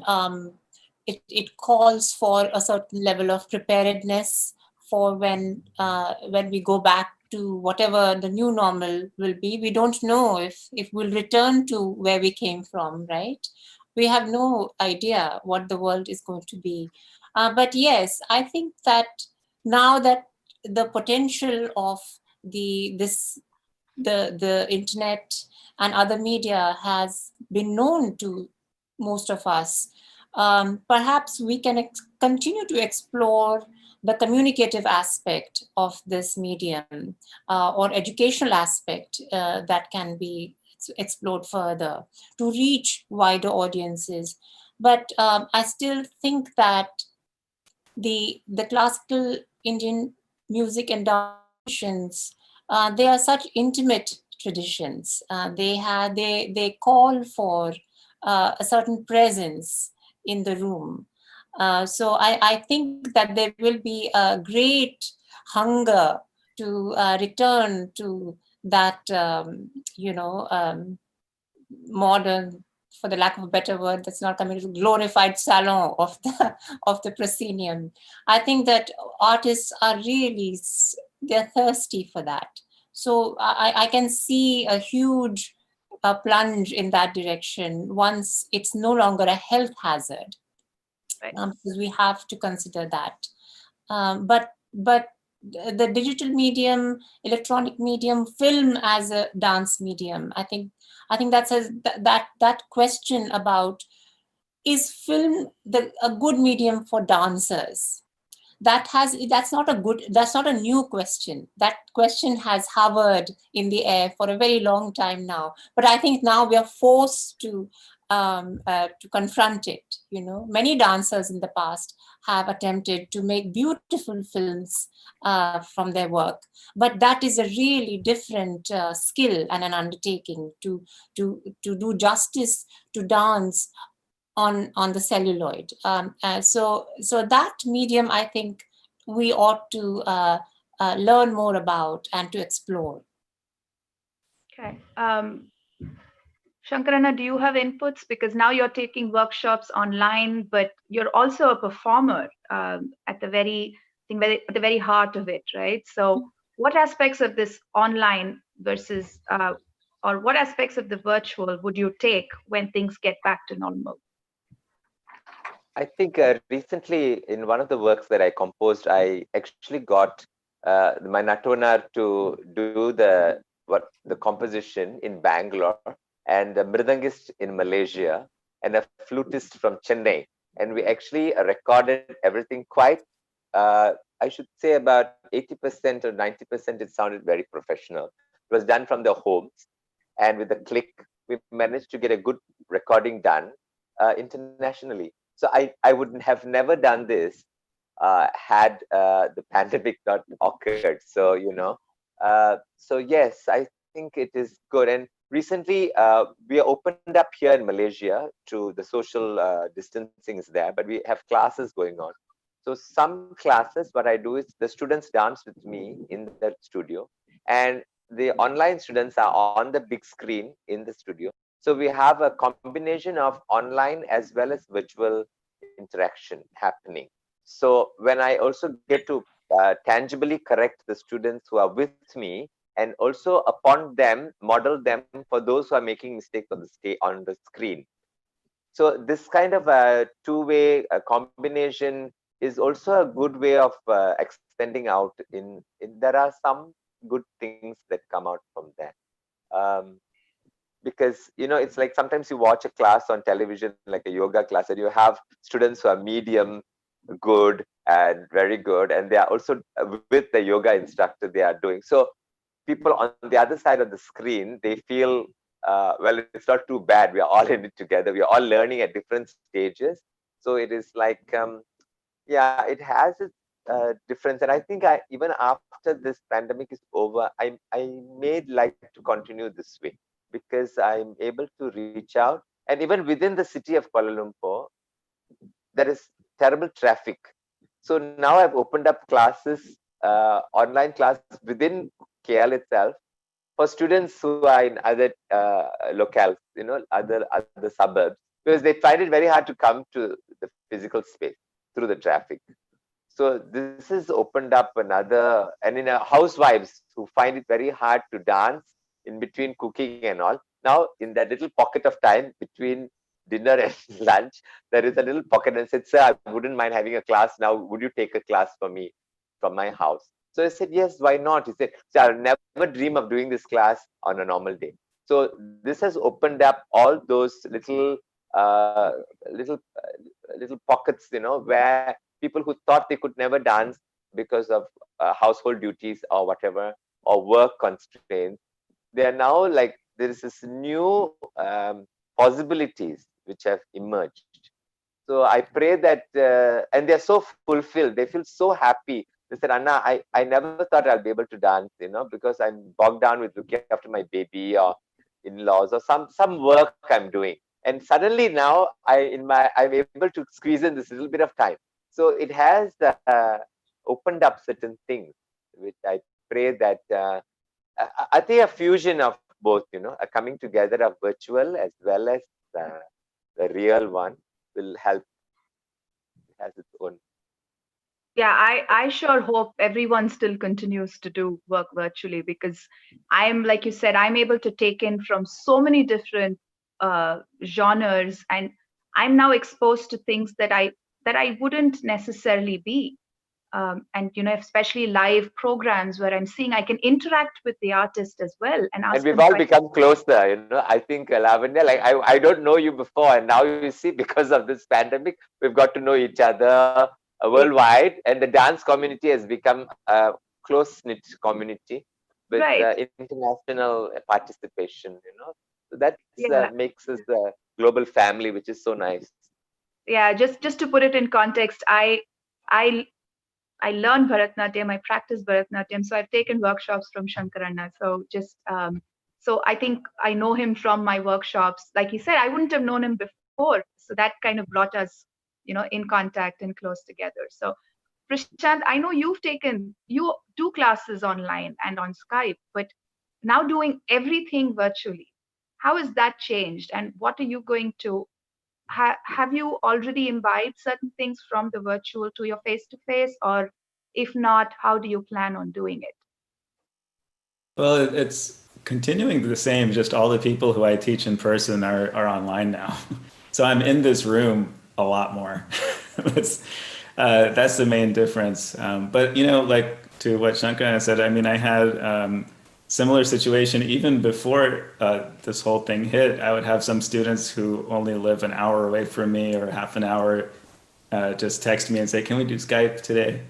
It calls for a certain level of preparedness for when we go back to whatever the new normal will be. We don't know if we'll return to where we came from, right? We have no idea what the world is going to be. But yes, I think that now that the potential of the internet and other media has been known to most of us, perhaps we can continue to explore the communicative aspect of this medium or educational aspect that can be explored further to reach wider audiences. But I still think that the classical Indian music and dance traditions, they are such intimate traditions. They call for a certain presence in the room. So I think that there will be a great hunger to return to that, modern, for the lack of a better word, that's not coming to, glorified salon of the of the proscenium. I think that artists are really, they're thirsty for that. So I can see a huge plunge in that direction once it's no longer a health hazard, Right. because we have to consider that. But the digital medium, electronic medium, film as a dance medium, I think that's that question about, is film a good medium for dancers? That's not a new question. That question has hovered in the air for a very long time now. But I think now we are forced to confront it. Many dancers in the past have attempted to make beautiful films from their work, but that is a really different skill and an undertaking to do justice to dance on the celluloid. So that medium, I think we ought to learn more about and to explore. Okay. Shankarana, do you have inputs? Because now you're taking workshops online, but you're also a performer at the very heart of it, right? So, what aspects of this online versus, or what aspects of the virtual would you take when things get back to normal? I think recently in one of the works that I composed, I actually got my Natonar to do the composition in Bangalore, and a mridangist in Malaysia, and a flutist from Chennai, and we actually recorded everything quite. I should say about 80% or 90%. It sounded very professional. It was done from their homes, and with a click, we managed to get a good recording done internationally. So I would have never done this had the pandemic not occurred. So so yes, I think it is good. And recently we are opened up here in Malaysia to the social distancing is there, but we have classes going on. So some classes, what I do is the students dance with me in the studio, and the online students are on the big screen in the studio. So we have a combination of online as well as virtual interaction happening. So when I also get to tangibly correct the students who are with me, and also upon them model them for those who are making mistakes on the screen. So this kind of a two-way combination is also a good way of extending out. There are some good things that come out from that. Because it's like sometimes you watch a class on television, like a yoga class, and you have students who are medium good and very good, and they are also with the yoga instructor they are doing. So people on the other side of the screen, they feel well, it's not too bad, we are all in it together, we are all learning at different stages. So it is like yeah, it has a difference. And I think even after this pandemic is over, I may like to continue this way, because I'm able to reach out. And even within the city of Kuala Lumpur, there is terrible traffic. So now I've opened up classes, online classes within KL itself, for students who are in other locales, other suburbs, because they find it very hard to come to the physical space through the traffic. So this has opened up another, and housewives who find it very hard to dance in between cooking and all. Now, in that little pocket of time between dinner and lunch, there is a little pocket, and said, "Sir, I wouldn't mind having a class now. Would you take a class for me from my house?" So I said, "Yes, why not?" He said, "So I'll never dream of doing this class on a normal day." So this has opened up all those little little pockets, where people who thought they could never dance because of household duties or whatever, or work constraints, they are now like, there is this new possibilities which have emerged. So I pray that, and they're so fulfilled, they feel so happy. They said, "Anna, I never thought I'll be able to dance, because I'm bogged down with looking after my baby or in-laws or some work I'm doing. And suddenly now I'm able to squeeze in this little bit of time. So it has opened up certain things, which I pray that I think a fusion of both, a coming together of virtual as well as the real one will help. It has its own. Yeah, I sure hope everyone still continues to do work virtually, because I'm, like you said, I'm able to take in from so many different genres, and I'm now exposed to things that I wouldn't necessarily be. And especially live programs where I'm seeing I can interact with the artist as well and ask And we've them all questions. become closer, I think, Lavanya, like I don't know you before, and now you see, because of this pandemic, we've got to know each other worldwide, and the dance community has become a close-knit community with Right. international participation, So that Yeah. makes us a global family, which is so nice. Yeah. Just to put it in context, I I learned Bharatnatyam, I practice Bharatnatyam, so I've taken workshops from Shankaranna. So I think I know him from my workshops. Like he said, I wouldn't have known him before, so that kind of brought us, in contact and close together. So Prashant, I know you do classes online and on Skype, but now doing everything virtually. How has that changed, and what are you going to have you already imbibed certain things from the virtual to your face to face, or if not, how do you plan on doing it? Well, it's continuing the same, just all the people who I teach in person are online now. So I'm in this room a lot more. That's the main difference. But, like to what Shankar said, I mean, I had similar situation even before this whole thing hit. I would have some students who only live an hour away from me or half an hour just text me and say, "Can we do Skype today?"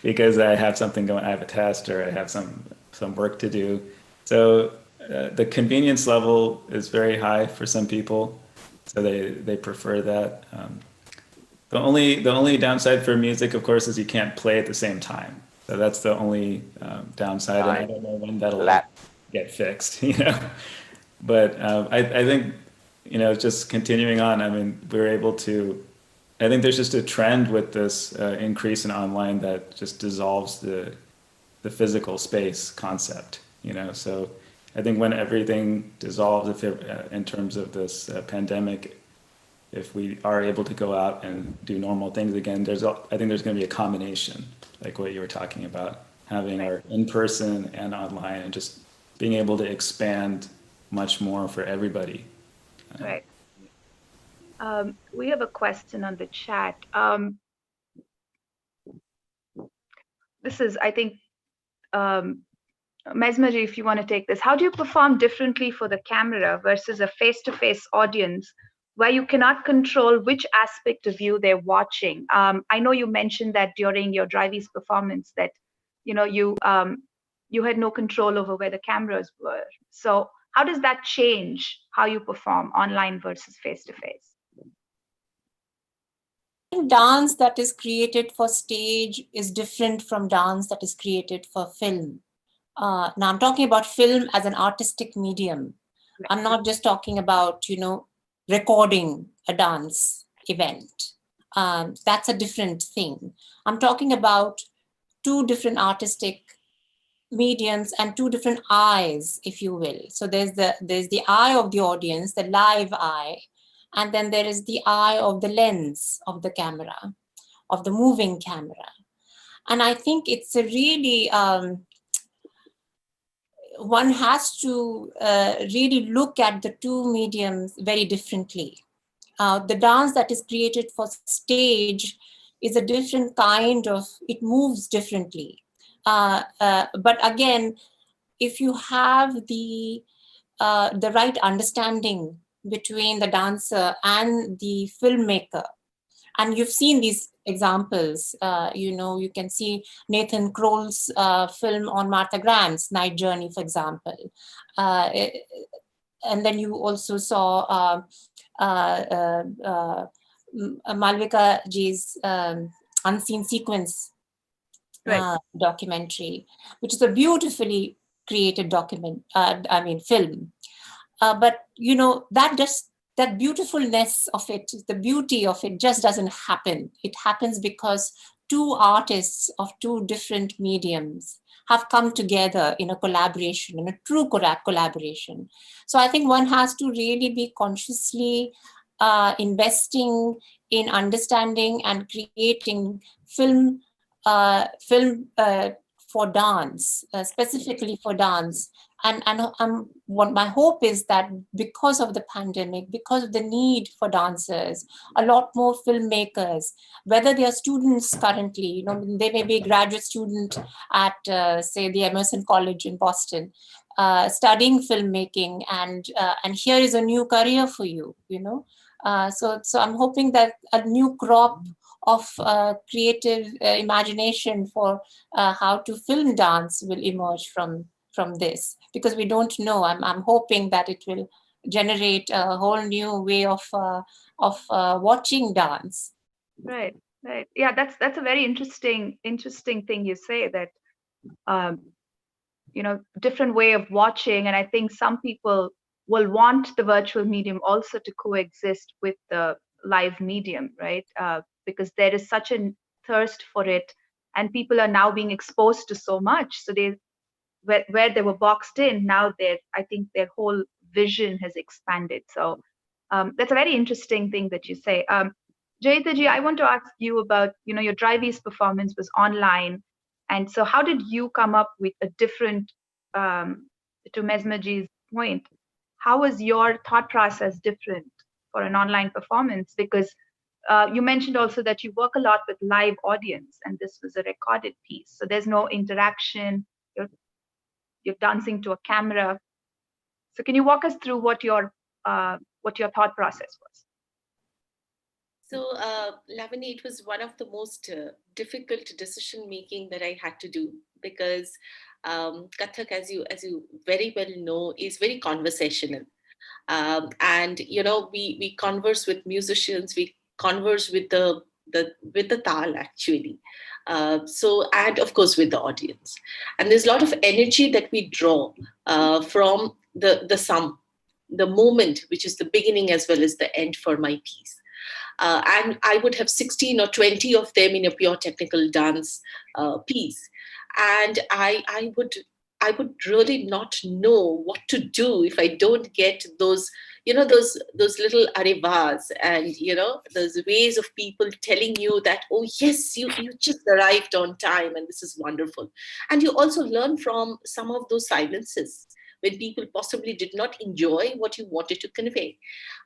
Because I have something going, I have a test or I have some work to do. So the convenience level is very high for some people, so they prefer that. The only downside for music, of course, is you can't play at the same time. So that's the only downside, and I don't know when that'll get fixed. But I think just continuing on. I mean, we're able to. I think there's just a trend with this increase in online that just dissolves the physical space concept. So I think when everything dissolves, in terms of this pandemic, if we are able to go out and do normal things again, I think there's going to be a combination, like what you were talking about, having our in-person and online, and just being able to expand much more for everybody. Right. We have a question on the chat. This is, I think, Mesmeri, if you want to take this. How do you perform differently for the camera versus a face-to-face audience where you cannot control which aspect of you they're watching? I know you mentioned that during your Driveys performance that you had no control over where the cameras were. So how does that change how you perform online versus face-to-face? Dance that is created for stage is different from dance that is created for film. Now I'm talking about film as an artistic medium. I'm not just talking about, recording a dance event. That's a different thing. I'm talking about two different artistic mediums and two different eyes, if you will. So there's the eye of the audience, the live eye, and then there is the eye of the lens of the camera, of the moving camera. And I think it's a really, one has to really look at the two mediums very differently. The dance that is created for stage is a different kind of, it moves differently. But again, if you have the right understanding between the dancer and the filmmaker, and you've seen these examples, you can see Nathan Kroll's film on Martha Grant's Night Journey, for example. And then you also saw Malvika Ji's Unseen Sequence documentary, which is a beautifully created film. But that just that beautifulness of it, the beauty of it just doesn't happen. It happens because two artists of two different mediums have come together in a collaboration, in a true collaboration. So I think one has to really be consciously investing in understanding and creating film for dance, specifically for dance. And what my hope is that because of the pandemic, because of the need for dancers, a lot more filmmakers, whether they are students currently, you know, they may be a graduate student at, say, the Emerson College in Boston, studying filmmaking, and here is a new career for you, you know. So I'm hoping that a new crop of creative imagination for how to film dance will emerge from this, because we don't know. I'm hoping that it will generate a whole new way of watching dance. Right. Yeah, that's a very interesting thing you say, that different way of watching. And I think some people will want the virtual medium also to coexist with the live medium, right? Because there is such a thirst for it, and people are now being exposed to so much. So where they were boxed in, now I think their whole vision has expanded. So that's a very interesting thing that you say. Jayitaji, I want to ask you about, your Driveys performance was online. And so how did you come up with a different, to Mesmerji's point, how was your thought process different for an online performance? Because you mentioned also that you work a lot with live audience, and this was a recorded piece. So there's no interaction. You're dancing to a camera. So can you walk us through what your thought process was? So, Lavanya, it was one of the most difficult decision making that I had to do, because Kathak, as you very well know, is very conversational, and we converse with musicians, we converse with the tal actually, so, and of course with the audience, and there's a lot of energy that we draw from the moment, which is the beginning as well as the end for my piece. And I would have 16 or 20 of them in a pure technical dance piece. And I would really not know what to do if I don't get those, those little arivas, and, those ways of people telling you that, oh, yes, you just arrived on time and this is wonderful. And you also learn from some of those silences when people possibly did not enjoy what you wanted to convey.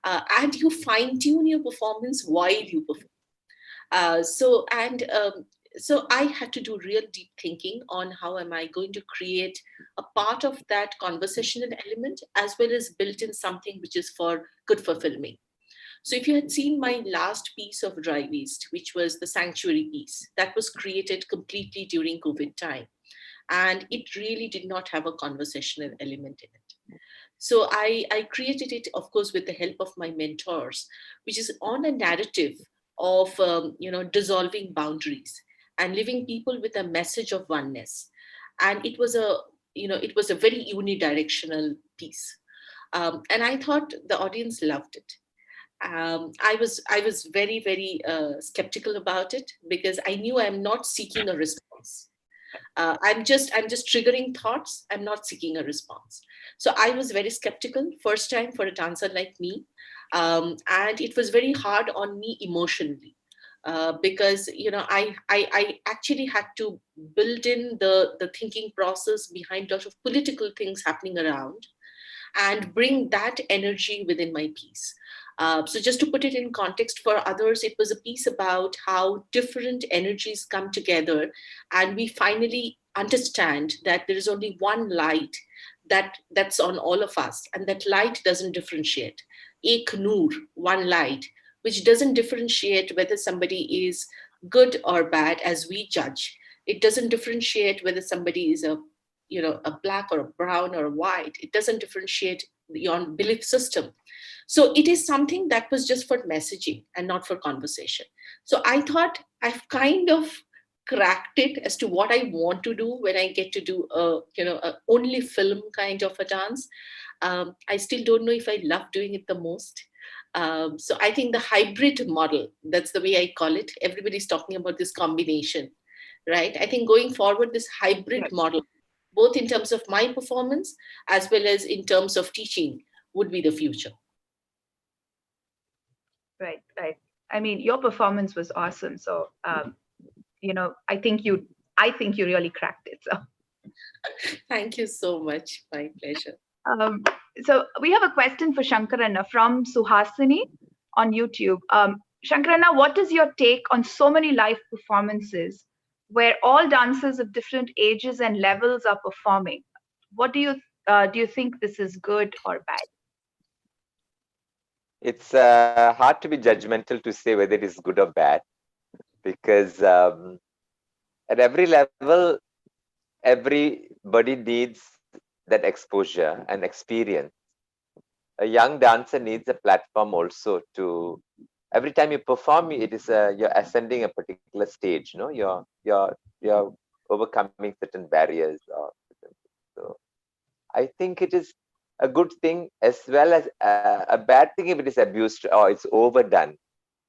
And you fine tune your performance while you perform. So I had to do real deep thinking on how am I going to create a part of that conversational element, as well as built in something which is good for filming. So if you had seen my last piece of Drive East, which was the Sanctuary piece, that was created completely during COVID time. And it really did not have a conversational element in it. So I created it, of course, with the help of my mentors, which is on a narrative of, dissolving boundaries and leaving people with a message of oneness. And it was a very unidirectional piece. And I thought the audience loved it. I was very, very skeptical about it, because I knew I'm not seeking a response. I'm just triggering thoughts. I'm not seeking a response. So I was very skeptical first time for a dancer like me, and it was very hard on me emotionally, because I actually had to build in the thinking process behind a lot of political things happening around, and bring that energy within my piece. So just to put it in context for others, it was a piece about how different energies come together, and we finally understand that there is only one light that's on all of us, and that light doesn't differentiate. Ek Noor, one light, which doesn't differentiate whether somebody is good or bad as we judge. It doesn't differentiate whether somebody is a black or a brown or a white. It doesn't differentiate beyond belief system. So it is something that was just for messaging and not for conversation. So I thought I've kind of cracked it as to what I want to do when I get to do a only film kind of a dance. I still don't know if I love doing it the most, So I think the hybrid model, that's the way I call it. Everybody's talking about this combination, right? I think going forward, this hybrid model, both in terms of my performance as well as in terms of teaching, would be the future. Right, right. I mean, your performance was awesome. So, I think you really cracked it. So, Thank you so much. My pleasure. um, so we have a question for Shankarana from Suhasini on YouTube. Shankarana, what is your take on so many live performances where all dancers of different ages and levels are performing? What do you think this is good or bad? It's hard to be judgmental to say whether it is good or bad, because at every level, everybody needs that exposure and experience. A young dancer needs a platform also to. Every time you perform, it is you're ascending a particular stage. You're overcoming certain barriers. So I think it is a good thing as well as a bad thing if it is abused or it's overdone.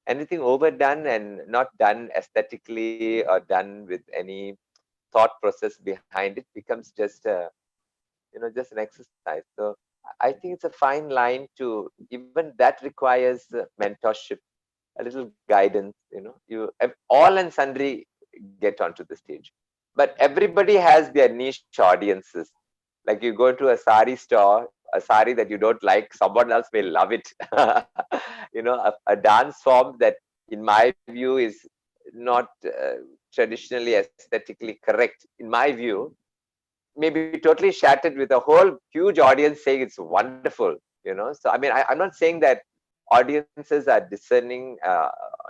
Anything overdone and not done aesthetically or done with any thought process behind it becomes just just an exercise. So I think it's a fine line to, even that requires mentorship, a little guidance. You all and sundry get onto the stage, but everybody has their niche audiences. Like you go to a sari store, a sari that you don't like, someone else may love it. A dance form that, in my view, is not traditionally aesthetically correct, in my view, may be totally shattered with a whole huge audience saying it's wonderful. So I mean, I'm not saying that audiences are discerning,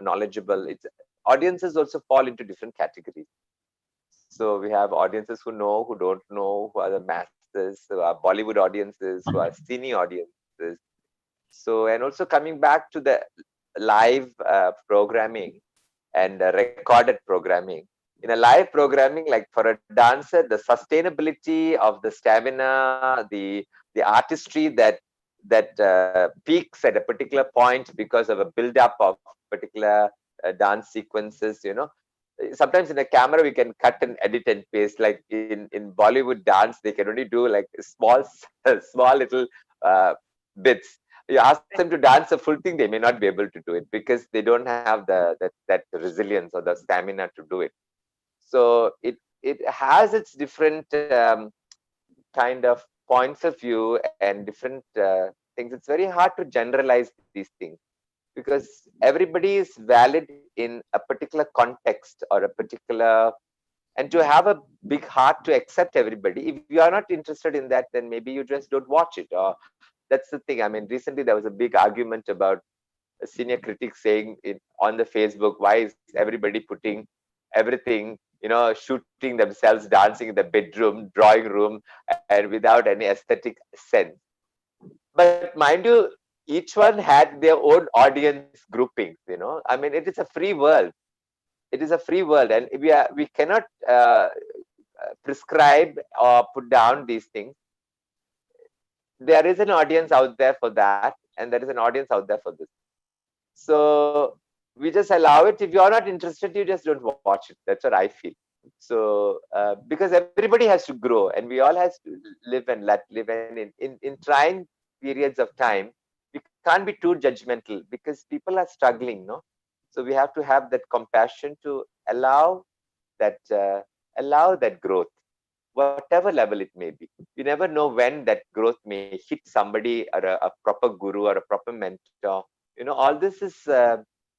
knowledgeable. It's audiences also fall into different categories. So we have audiences who know, who don't know, who are the masters, who are Bollywood audiences, who are cine audiences. So, and also coming back to the live programming and recorded programming. In a live programming, like for a dancer, the sustainability of the stamina, the artistry that peaks at a particular point because of a build-up of particular dance sequences. Sometimes in a camera we can cut and edit and paste. Like in Bollywood dance, they can only do like small little bits. You ask them to dance a full thing, they may not be able to do it because they don't have that resilience or the stamina to do it. So it has its different kind of points of view and different things. It's very hard to generalize these things because everybody is valid in a particular context or a particular, and to have a big heart to accept everybody. If you are not interested in that, then maybe you just don't watch it. Or that's the thing. I mean, recently there was a big argument about a senior critic saying it on the Facebook, why is everybody putting everything, shooting themselves dancing in the bedroom, drawing room, and without any aesthetic sense. But mind you, each one had their own audience groupings. I mean, it is a free world. It is a free world, and we cannot prescribe or put down these things. There is an audience out there for that, and there is an audience out there for this. So we just allow it. If you're not interested, you just don't watch it. That's what I feel. So because everybody has to grow, and we all has to live and let live, and in trying periods of time, we can't be too judgmental because people are struggling, no? So we have to have that compassion to allow that growth, whatever level it may be. You never know when that growth may hit somebody, or a proper guru or a proper mentor. All this is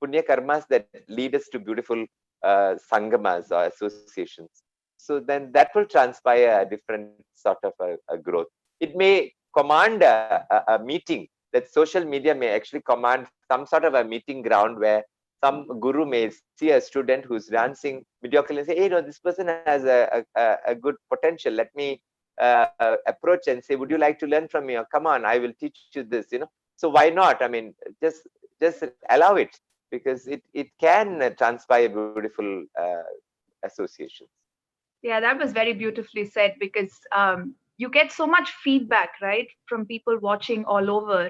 punya karmas that lead us to beautiful sangamas or associations. So then that will transpire a different sort of a growth. It may command a meeting. That social media may actually command some sort of a meeting ground where some guru may see a student who's dancing mediocre and say, hey, this person has a good potential. Let me approach and say, would you like to learn from me? Or come on, I will teach you this. So why not? I mean, just allow it, because it can transpire beautiful associations. Yeah, that was very beautifully said, because you get so much feedback, right, from people watching all over.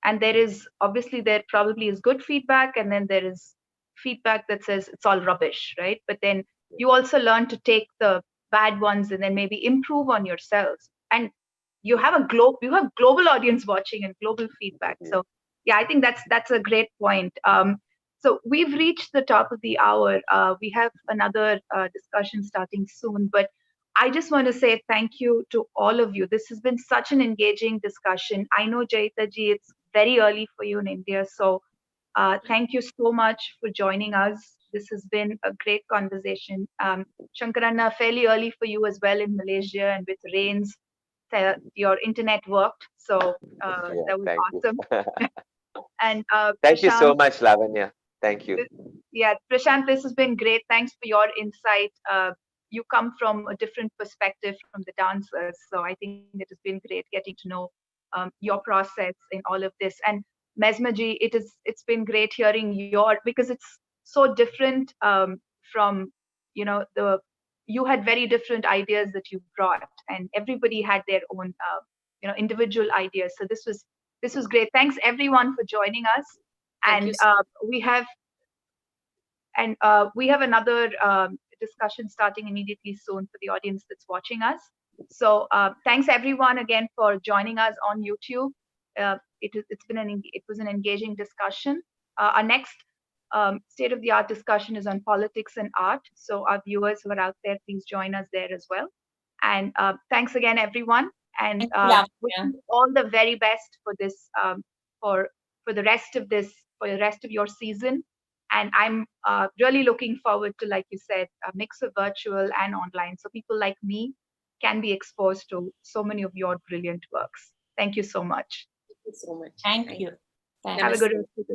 And there probably is good feedback, and then there is feedback that says it's all rubbish, right? But then you also learn to take the bad ones and then maybe improve on yourselves. And you have global audience watching and global feedback. So yeah, I think that's a great point. So we've reached the top of the hour. We have another discussion starting soon, but I just want to say thank you to all of you. This has been such an engaging discussion. I know, Jaita ji, it's very early for you in India. So thank you so much for joining us. This has been a great conversation. Shankaranna, fairly early for you as well in Malaysia, and with rains, your internet worked. So that was awesome. And thank you so Prashant, much, Lavanya. Thank you. Yeah, Prashant, this has been great. Thanks for your insight. You come from a different perspective from the dancers. So I think it has been great getting to know your process in all of this. And Mesmaji, it's been great hearing because it's so different from, you had very different ideas that you brought, and everybody had their own, individual ideas. So this was great. Thanks everyone for joining us. And we have another discussion starting immediately soon for the audience that's watching us. So thanks everyone again for joining us on YouTube. It was an engaging discussion. Our next state-of-the-art discussion is on politics and art. So our viewers who are out there, please join us there as well. And thanks again, everyone. And wishing you all the very best for this, for the rest of your season. And I'm really looking forward to, like you said, a mix of virtual and online, so people like me can be exposed to so many of your brilliant works. Thank you so much. Thank you so much. Thank you. Have a good rest of the day.